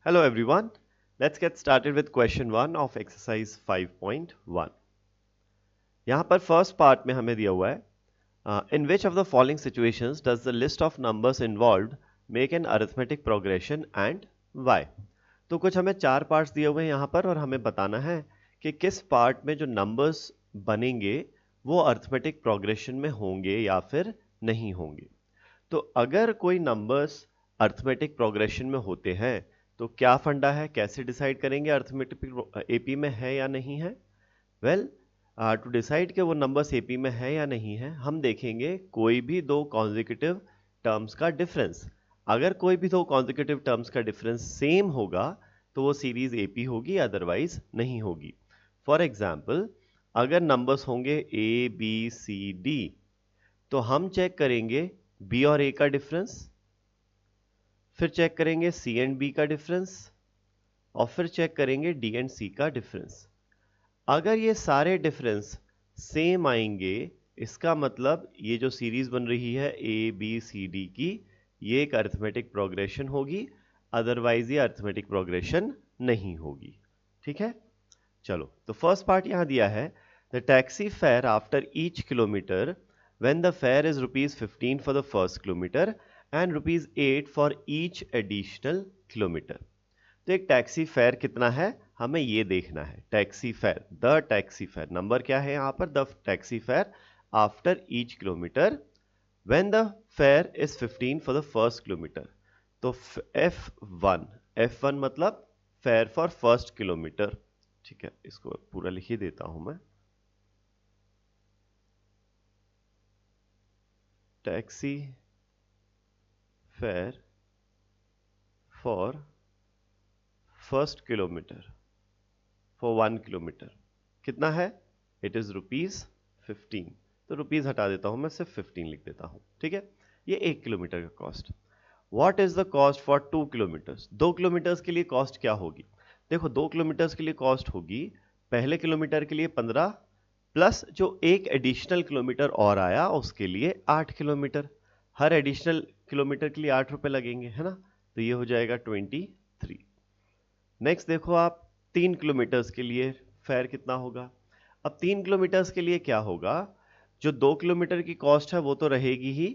Hello everyone. Let's get started with question 1 of exercise 5.1. यहाँ पर first part में हमें दिया हुआ है in which of the following situations does the list of numbers involved make an arithmetic progression and why? तो कुछ हमें चार पार्ट्स दिए हुए हैं यहाँ पर और हमें बताना है कि किस पार्ट में जो नंबर्स बनेंगे वो अर्थमेटिक प्रोग्रेशन में होंगे या फिर नहीं होंगे। तो अगर कोई नंबर्स अर्थमेटिक प्रोग्रेशन में होते हैं तो क्या फंडा है, कैसे डिसाइड करेंगे अर्थमेटिक एपी में है या नहीं है। वेल, टू डिसाइड कि वो नंबर्स एपी में है या नहीं है, हम देखेंगे कोई भी दो कॉन्जिक्यूटिव टर्म्स का डिफरेंस। अगर कोई भी दो कॉन्जिक्यूटिव टर्म्स का डिफरेंस सेम होगा तो वो सीरीज एपी होगी, अदरवाइज नहीं होगी। फॉर एग्जाम्पल, अगर नंबर्स होंगे ए बी सी डी तो हम चेक करेंगे बी और ए का डिफरेंस, फिर चेक करेंगे सी एंड बी का डिफरेंस और फिर चेक करेंगे डी एंड सी का डिफरेंस। अगर ये सारे डिफरेंस सेम आएंगे, इसका मतलब ये जो सीरीज बन रही है ए बी सी डी की, ये एक अरिथमेटिक प्रोग्रेशन होगी, अदरवाइज ये अरिथमेटिक प्रोग्रेशन नहीं होगी। ठीक है, चलो तो फर्स्ट पार्ट यहां दिया है, the taxi fare after each kilometre when the fare is rupees 15 for the first kilometer and rupees 8 for each additional kilometer। तो एक टैक्सी फेयर कितना है हमें ये देखना है। Taxi fare, the taxi fare, number क्या है यहाँ पर, the taxi fare after each kilometre when the fair is 15 for the first kilometre. तो F1, F1 मतलब फेयर फॉर फर्स्ट किलोमीटर। ठीक है, इसको पूरा लिख ही देता हूं मैं। Taxi fare for first kilometre, for 1 kilometre कितना है, इट इज ₹15। तो रुपीज हटा देता हूं मैं, सिर्फ 15 लिख देता हूं। ठीक है, ये 1 किलोमीटर का cost. What is the cost for 2 kilometres? 2 kilometres के लिए कॉस्ट क्या होगी? देखो, 2 किलोमीटर्स के लिए कॉस्ट होगी पहले किलोमीटर के लिए 15 प्लस जो एक एडिशनल किलोमीटर और आया उसके लिए 8 किलोमीटर। हर एडिशनल किलोमीटर के लिए 8 रुपए लगेंगे, है ना। तो ये हो जाएगा 23। नेक्स्ट देखो आप, 3 किलोमीटर्स के लिए फेयर कितना होगा। अब 3 किलोमीटर्स के लिए क्या होगा, जो 2 किलोमीटर की कॉस्ट है वो तो रहेगी ही,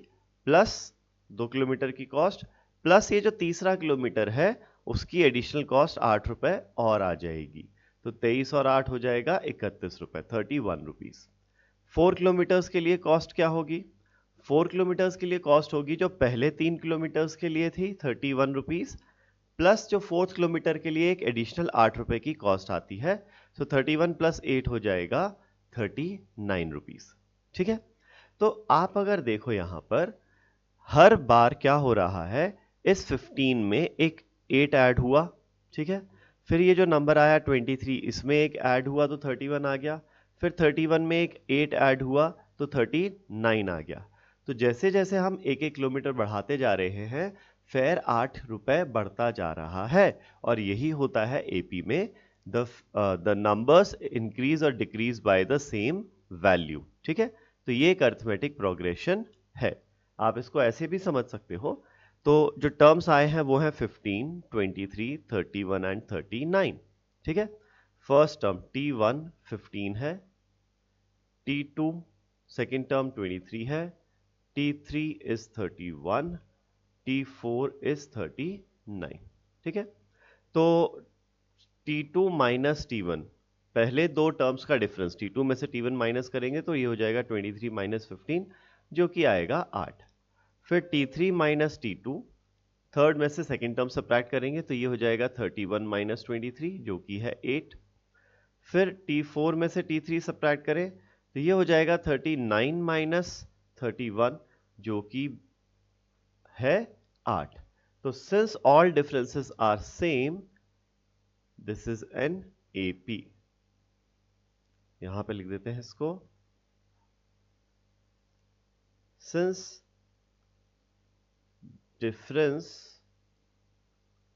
प्लस 2 किलोमीटर की कॉस्ट प्लस ये जो तीसरा किलोमीटर है उसकी एडिशनल कॉस्ट 8 रुपए और आ जाएगी। तो 23 और 8 हो जाएगा 31 रुपए, 31 रुपीज। 4 किलोमीटर्स के लिए कॉस्ट क्या होगी? 4 किलोमीटर्स के लिए कॉस्ट होगी जो पहले 3 किलोमीटर्स के लिए थी, 31 रुपीज, प्लस जो फोर्थ किलोमीटर के लिए एक एडिशनल 8 रुपए की कॉस्ट आती है। तो 31 प्लस 8 हो जाएगा 39 रुपीज। ठीक है, तो आप अगर देखो यहां पर हर बार क्या हो रहा है, इस 15 में एक 8 ऐड हुआ। ठीक है, फिर ये जो नंबर आया 23, इसमें एक ऐड हुआ तो 31 आ गया, फिर 31 में एक 8 ऐड हुआ तो 39 आ गया। तो जैसे जैसे हम एक एक किलोमीटर बढ़ाते जा रहे हैं, फेयर 8 रुपए बढ़ता जा रहा है। और यही होता है एपी में, द नंबर्स इंक्रीज और decrease by the same value. ठीक है, तो ये एक अर्थमेटिक प्रोग्रेशन है। आप इसको ऐसे भी समझ सकते हो। तो जो टर्म्स आए हैं वो हैं 15, 23, 31 एंड 39। ठीक है, फर्स्ट टर्म T1 15 है, T2 सेकेंड टर्म 23 है, T3 इज 31, T4 इज 39। ठीक है, तो T2 माइनस T1, पहले दो टर्म्स का डिफरेंस, T2 में से T1 माइनस करेंगे तो ये हो जाएगा 23 माइनस 15 जो कि आएगा 8। फिर T3 माइनस T2, थर्ड में से सेकेंड टर्म सब्ट्रैक्ट करेंगे तो ये हो जाएगा 31 माइनस 23 जो कि है 8। फिर T4 में से T3 सब्ट्रैक्ट करें तो ये हो जाएगा 39 माइनस 31 जो कि है 8। तो since all differences are same, this is an AP. यहां पे लिख देते हैं इसको, since difference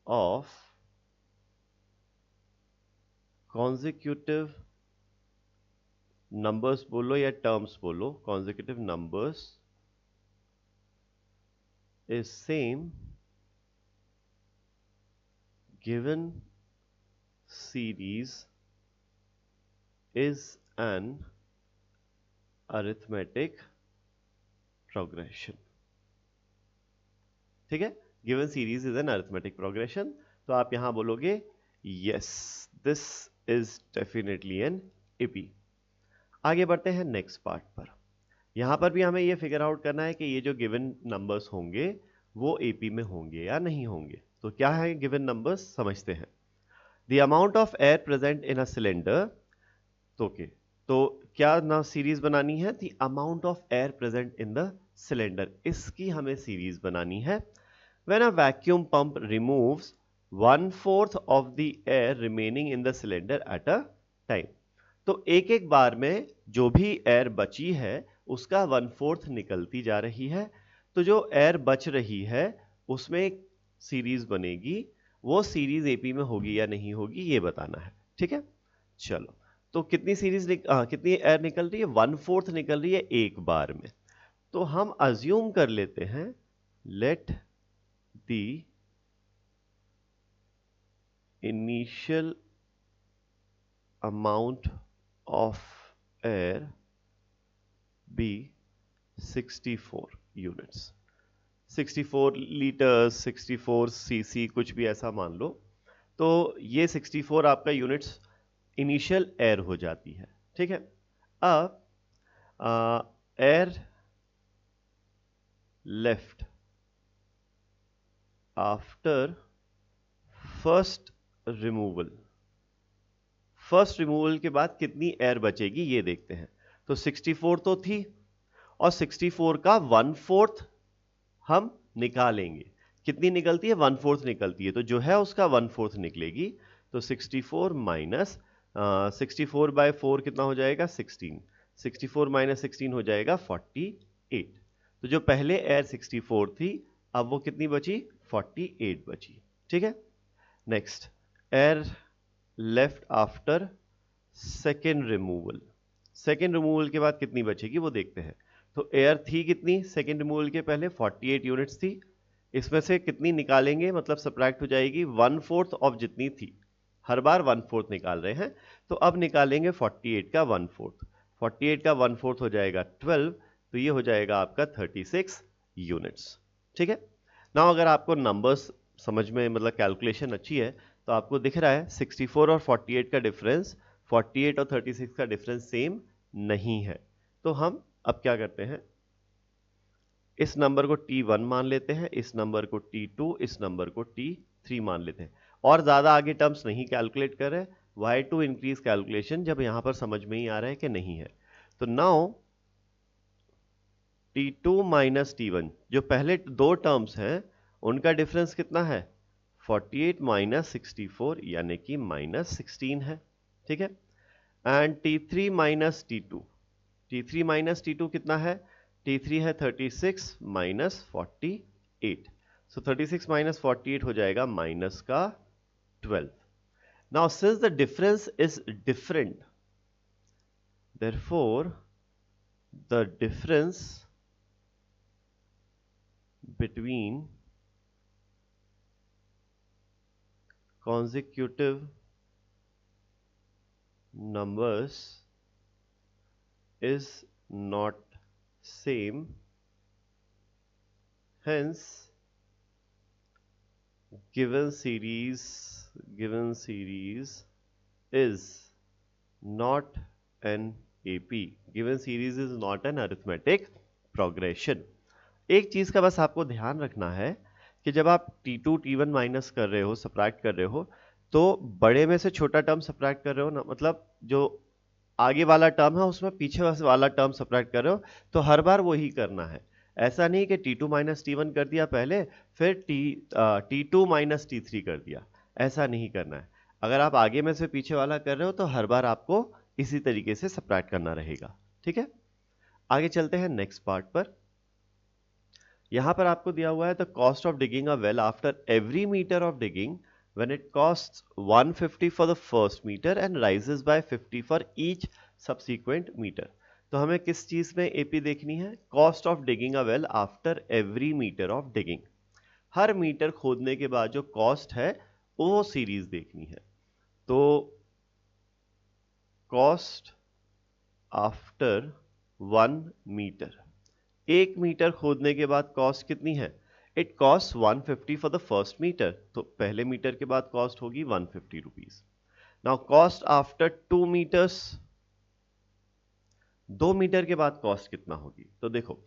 of consecutive numbers बोलो या टर्म्स बोलो, consecutive numbers is same, given series is an arithmetic progression. ठीक है, given series is an arithmetic progression, तो आप यहां बोलोगे yes this is definitely an AP. आगे बढ़ते हैं नेक्स्ट पार्ट पर। यहां पर भी हमें यह फिगर आउट करना है कि ये जो गिवन नंबर्स होंगे वो एपी में होंगे या नहीं होंगे। तो क्या है गिवन नंबर्स, समझते हैं। The amount of air present in a cylinder, तो क्या ना सीरीज बनानी है, the amount of air present in the cylinder, इसकी हमें सीरीज बनानी है। When a vacuum pump removes 1/4 of the air remaining in the cylinder at a time, तो एक एक बार में जो भी एयर बची है उसका 1/4 निकलती जा रही है। तो जो एयर बच रही है उसमें एक सीरीज बनेगी, वो सीरीज एपी में होगी या नहीं होगी ये बताना है। ठीक है, चलो तो कितनी कितनी एयर निकल रही है, 1/4 निकल रही है एक बार में। तो हम अज्यूम कर लेते हैं, let the initial amount of air be 64 units, 64 litres, 64 CC, कुछ भी ऐसा मान लो। तो ये 64 आपका यूनिट्स इनिशियल एयर हो जाती है। ठीक है, अब air left after first removal, first removal के बाद कितनी एयर बचेगी ये देखते हैं। तो 64 तो थी और 64 का 1/4 हम निकालेंगे, कितनी निकलती है, 1/4 निकलती है, तो जो है उसका 1/4 निकलेगी। तो 64 माइनस 64/4 कितना हो जाएगा, 16, 64 माइनस 16 हो जाएगा 48। तो जो पहले एयर 64 थी अब वो कितनी बची, 48 बची। ठीक है, next air left after second removal, second removal के बाद कितनी बचेगी वो देखते हैं। तो एयर थी कितनी सेकेंड रिमूवल के पहले, 48 यूनिट्स थी, इसमें से कितनी निकालेंगे, मतलब सब्ट्रैक्ट हो जाएगी 1/4 ऑफ जितनी थी, हर बार 1/4 निकाल रहे हैं, तो अब निकालेंगे 48 का 1/4, 48 का 1/4 हो जाएगा 12, तो ये हो जाएगा आपका 36 यूनिट्स। ठीक है, ना अगर आपको नंबर्स समझ में, मतलब कैलकुलेशन अच्छी है, तो आपको दिख रहा है 64 और 48 का डिफरेंस, 48 और 36 का डिफरेंस सेम नहीं है। तो हम अब क्या करते हैं, इस नंबर को T1 मान लेते हैं, इस नंबर को T2, इस नंबर को T3 मान लेते हैं, और ज्यादा आगे टर्म्स नहीं कैलकुलेट कर रहे। वाई टू इंक्रीज कैलकुलेशन जब यहां पर समझ में ही आ रहा है कि नहीं है। तो नाउ T2 माइनस T1, जो पहले दो टर्म्स हैं उनका डिफरेंस कितना है, 48 माइनस 64 यानी कि -16 है। ठीक है, and T3 minus T2, T3 minus T2 कितना है, T3 है 36 माइनस 48, सो 36 माइनस 48 हो जाएगा माइनस का 12। Now since the difference is different, therefore the difference between consecutive numbers is not same, hence given series is not an AP, given series is not an arithmetic progression। एक चीज का बस आपको ध्यान रखना है कि जब आप T2 T1 माइनस कर रहे हो, सब्ट्रैक्ट कर रहे हो, तो बड़े में से छोटा टर्म सब्ट्रैक्ट कर रहे हो ना, मतलब जो आगे वाला टर्म है उसमें पीछे वाला टर्म सब्ट्रैक्ट कर रहे हो, तो हर बार वही करना है। ऐसा नहीं कि T2 माइनस T1 कर दिया पहले, फिर T2 माइनस T3 कर दिया, ऐसा नहीं करना है। अगर आप आगे में से पीछे वाला कर रहे हो तो हर बार आपको इसी तरीके से सब्ट्रैक्ट करना रहेगा। ठीक है, आगे चलते हैं नेक्स्ट पार्ट पर। यहां पर आपको दिया हुआ है the cost of digging a well after every metre of digging when it costs 150 for the first meter and rises by 50 for each subsequent meter। तो हमें किस चीज में एपी देखनी है, cost of digging a well after every metre of digging, हर metre खोदने के बाद जो कॉस्ट है वो सीरीज देखनी है। तो कॉस्ट आफ्टर 1 मीटर, 1 मीटर खोदने के बाद कॉस्ट कितनी है? It cost 150 for the first metre, तो पहले मीटर के बाद कॉस्ट होगी 150 rupees. Now cost after 2 metres, 2 metre के बाद कॉस्ट कितना होगी? तो देखो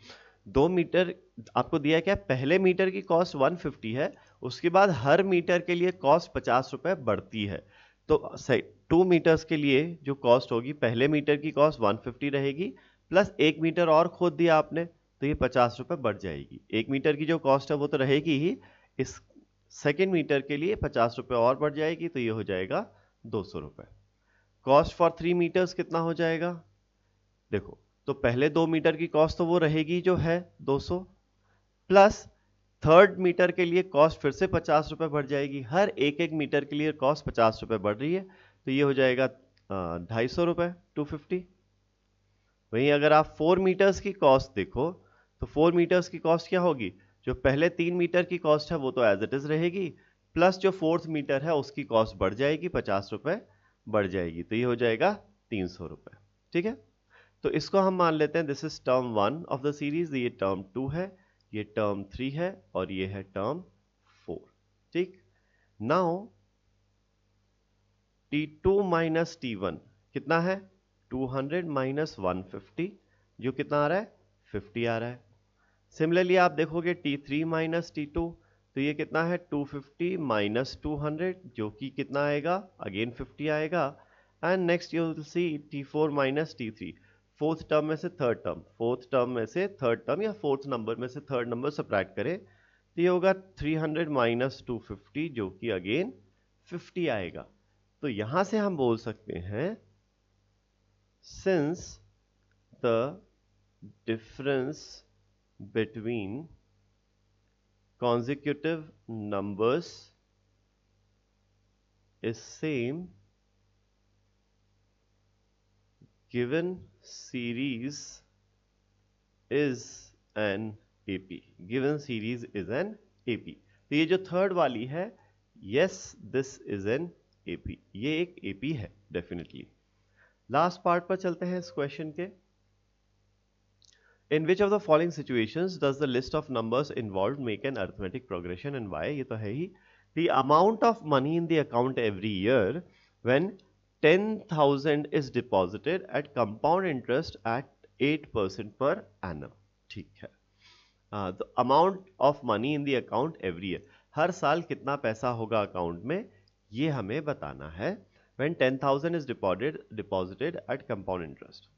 2 मीटर आपको दिया क्या, पहले मीटर की कॉस्ट 150 है, उसके बाद हर मीटर के लिए कॉस्ट 50 रुपए बढ़ती है। तो सही 2 मीटर्स के लिए जो कॉस्ट होगी, पहले मीटर की कॉस्ट 150 रहेगी, प्लस 1 मीटर और खोद दिया आपने तो ये 50 रुपए बढ़ जाएगी। 1 मीटर की जो कॉस्ट है वो तो रहेगी ही, इस सेकेंड मीटर के लिए 50 रुपए और बढ़ जाएगी, तो ये हो जाएगा 200 रुपए। कॉस्ट फॉर 3 मीटर्स कितना हो जाएगा? देखो तो पहले 2 मीटर की कॉस्ट तो वो रहेगी जो है 200, प्लस थर्ड मीटर के लिए कॉस्ट फिर से 50 रुपए बढ़ जाएगी, हर एक एक मीटर के लिए कॉस्ट 50 रुपए बढ़ रही है, तो ये हो जाएगा 250 रुपए, 250। वहीं अगर आप 4 मीटर्स की कॉस्ट देखो तो 4 मीटर्स की कॉस्ट क्या होगी? जो पहले 3 मीटर की कॉस्ट है वो तो एज इट इज रहेगी, प्लस जो फोर्थ मीटर है उसकी कॉस्ट बढ़ जाएगी, 50 रुपए बढ़ जाएगी, तो ये हो जाएगा 300 रुपए। ठीक है, तो इसको हम मान लेते हैं this is term 1 of the series, ये टर्म 2 है, ये टर्म 3 है और ये है टर्म 4। ठीक, नाउ T2 माइनस T1 कितना है? 200 माइनस 150, जो कितना आ रहा है? 50 आ रहा है। सिमिलरली आप देखोगे T3 माइनस T2, तो ये कितना है? 250 माइनस 200, जो कि कितना आएगा? अगेन 50 आएगा। And next you will see T4 minus T3, fourth term में से थर्ड टर्म, फोर्थ टर्म में से थर्ड टर्म या फोर्थ नंबर में से थर्ड नंबर सब्ट्रैक्ट करें तो ये होगा 300 माइनस 250, जो कि अगेन 50 आएगा। तो यहां से हम बोल सकते हैं since the difference between consecutive numbers is same, given series is an AP, given series is an AP। तो ये जो थर्ड वाली है, yes this is an AP, ये एक AP है डेफिनेटली। लास्ट पार्ट पर चलते हैं इस क्वेश्चन के। In which of the following situations does the list of numbers involved make an arithmetic progression and why? ये तो है ही। The amount of money in the account every year when 10,000 is deposited at compound interest at 8% per annum। ठीक है, the amount of money in the account every year, हर साल कितना पैसा होगा account में, ये हमें बताना है। when 10,000 is deposited at compound interest,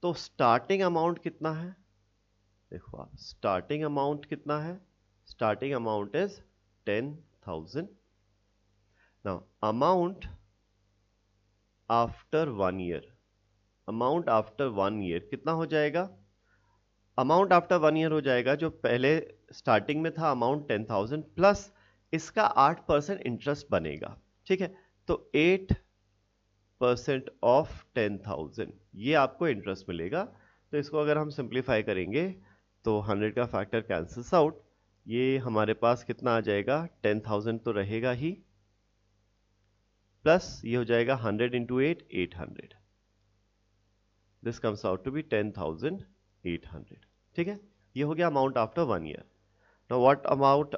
तो स्टार्टिंग अमाउंट कितना है? देखो आप, स्टार्टिंग अमाउंट कितना है? Starting amount is 10,000। Now amount after 1 year, amount after 1 year कितना हो जाएगा? अमाउंट आफ्टर 1 ईयर हो जाएगा जो पहले स्टार्टिंग में था अमाउंट 10,000 प्लस इसका 8% इंटरेस्ट बनेगा। ठीक है, तो 8% ऑफ 10,000 ये आपको इंटरेस्ट मिलेगा। तो इसको अगर हम सिंप्लीफाई करेंगे तो 100 का फैक्टर कैंसल्स आउट, ये हमारे पास कितना आ जाएगा? 10,000 तो रहेगा ही, प्लस ये हो जाएगा 100 into 8, 800, this comes out to be 10,800। ठीक है, ये हो गया amount after 1 year. Now what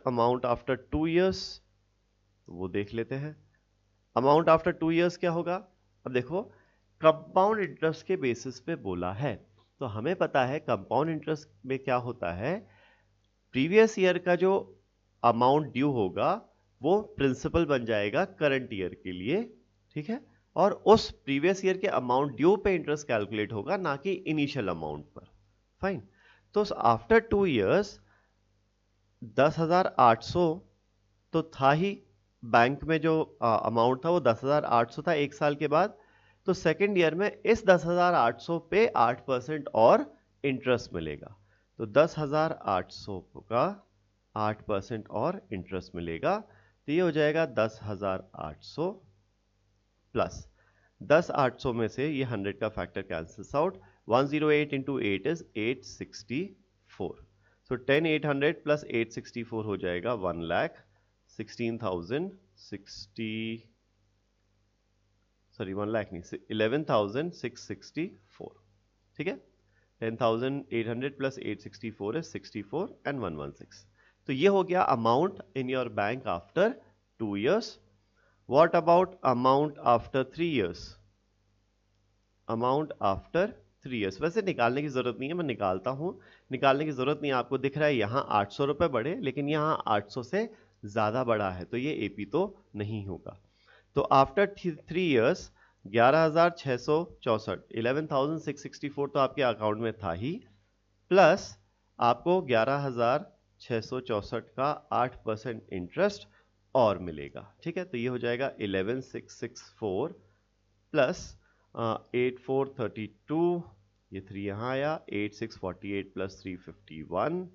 amount after 2 years, वो देख लेते हैं। अमाउंट आफ्टर 2 ईयर्स क्या होगा? अब देखो कंपाउंड इंटरेस्ट के बेसिस पे बोला है, तो हमें पता है कंपाउंड इंटरेस्ट में क्या होता है, प्रीवियस ईयर का जो अमाउंट ड्यू होगा वो प्रिंसिपल बन जाएगा करंट ईयर के लिए। ठीक है, और उस प्रीवियस ईयर के अमाउंट ड्यू पे इंटरेस्ट कैलकुलेट होगा, ना कि इनिशियल अमाउंट पर। फाइन, तो आफ्टर 2 ईयर्स 10,800 तो था ही, बैंक में जो अमाउंट था वो 10,800 था एक साल के बाद, तो सेकेंड ईयर में इस 10,800 पे 8% और इंटरेस्ट मिलेगा, तो 10,800 का 8% और इंटरेस्ट मिलेगा, तो ये हो जाएगा 10,800 प्लस 10,800 में से ये 100 का factor cancels out, 108 into 8 is 864, so 10,800 plus 864 हो जाएगा 1,16,600 1 लाख नहीं, 11,664, ठीक है। 10,800 प्लस 864 is 64 and 116. तो ये हो गया amount in your bank after 2 years. What about amount after 3 years? Amount after 3 years, वैसे निकालने की जरूरत नहीं है, मैं निकालता हूं। निकालने की जरूरत नहीं है, आपको दिख रहा है यहाँ 800 रुपए बढ़े, लेकिन यहाँ 800 से ज्यादा बढ़ा है, तो ये एपी तो नहीं होगा। तो आफ्टर 3 years 11,664, 11,664 तो आपके अकाउंट में था ही, प्लस आपको 11,664 का 8% इंटरेस्ट और मिलेगा, ठीक है। तो ये हो जाएगा 11,664 प्लस 8,432, ये 3 यहाँ आया, 8,648 प्लस 351,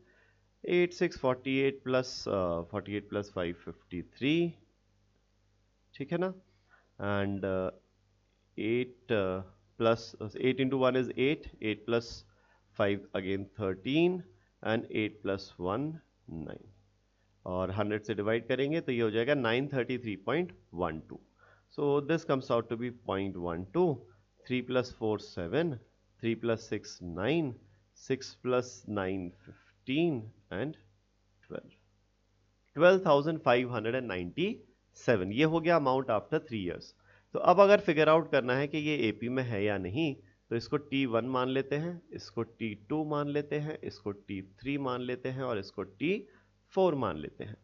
8,648 प्लस 48 प्लस 553, ठीक है ना। And 8 plus 8 into 1 is 8, 8 plus 5 again 13 and 8 plus 1 9, और 100 से डिवाइड करेंगे तो ये हो जाएगा 933.12. So this comes out to be 0.12. 3 plus 4 7, 3 plus 6 9, 6 plus 9 15 and 12. 12,597, ये हो गया अमाउंट आफ्टर 3 years. तो अब अगर फिगर आउट करना है कि ये एपी में है या नहीं, तो इसको T1 मान लेते हैं, इसको T2 मान लेते हैं, इसको T3 मान लेते हैं और इसको T4 मान लेते हैं।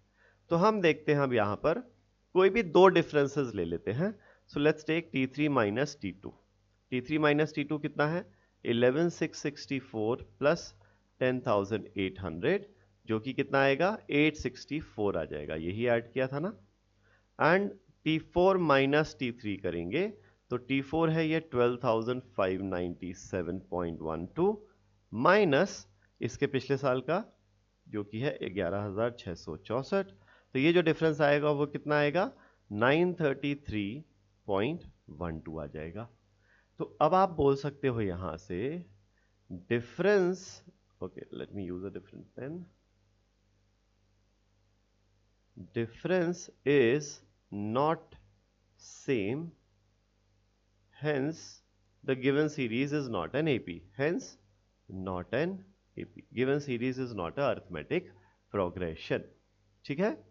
तो हम देखते हैं अब यहाँ पर कोई भी दो डिफरेंसेस ले लेते हैं। So let's take T3 minus T2। T3 minus T2 कितना है? 11,664 प्लस 10,800, जो कि कितना आएगा? 864 आ जाएगा, यही ऐड किया था ना। एंड T4 माइनस T3 करेंगे तो T4 है ये 12,597.12 माइनस इसके पिछले साल का जो कि है 11,664, तो ये जो डिफरेंस आएगा वो कितना आएगा? 933.12 आ जाएगा। तो अब आप बोल सकते हो यहां से difference, okay let me use a different pen, difference is not same, hence the given series is not an AP, hence not an AP, given series is not a arithmetic progression, ठीक है।